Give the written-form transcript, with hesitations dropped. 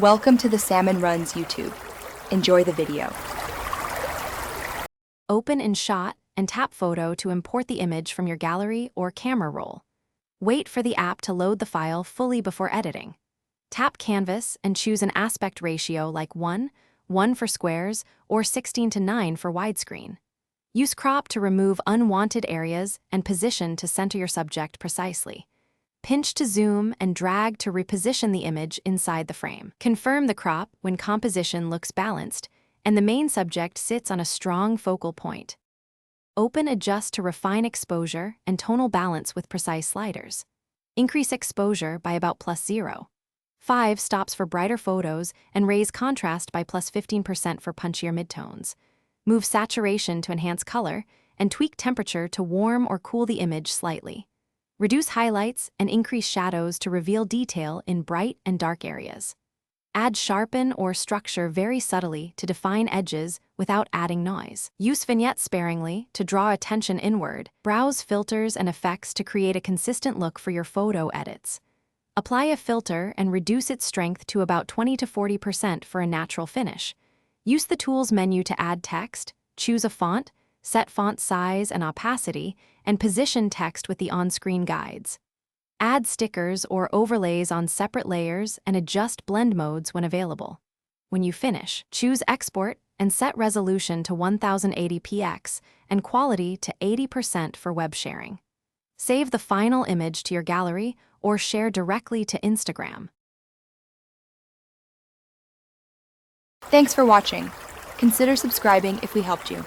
Welcome to the Salmon Runs YouTube. Enjoy the video. Open Inshot and tap Photo to import the image from your gallery or camera roll. Wait for the app to load the file fully before editing. Tap Canvas and choose an aspect ratio like 1 for squares, or 16:9 for widescreen. Use crop to remove unwanted areas and position to center your subject precisely. Pinch to zoom and drag to reposition the image inside the frame. Confirm the crop when composition looks balanced and the main subject sits on a strong focal point. Open Adjust to refine exposure and tonal balance with precise sliders. Increase exposure by about +0.5 stops for brighter photos and raise contrast by +15% for punchier midtones. Move saturation to enhance color and tweak temperature to warm or cool the image slightly. Reduce highlights and increase shadows to reveal detail in bright and dark areas. Add sharpen or structure very subtly to define edges without adding noise. Use vignettes sparingly to draw attention inward. Browse filters and effects to create a consistent look for your photo edits. Apply a filter and reduce its strength to about 20 to 40% for a natural finish. Use the Tools menu to add text, choose a font, set font size and opacity, and position text with the on-screen guides. Add stickers or overlays on separate layers and adjust blend modes when available. When you finish, choose Export and set resolution to 1080px and quality to 80% for web sharing. Save the final image to your gallery or share directly to Instagram. Thanks for watching. Consider subscribing if we helped you.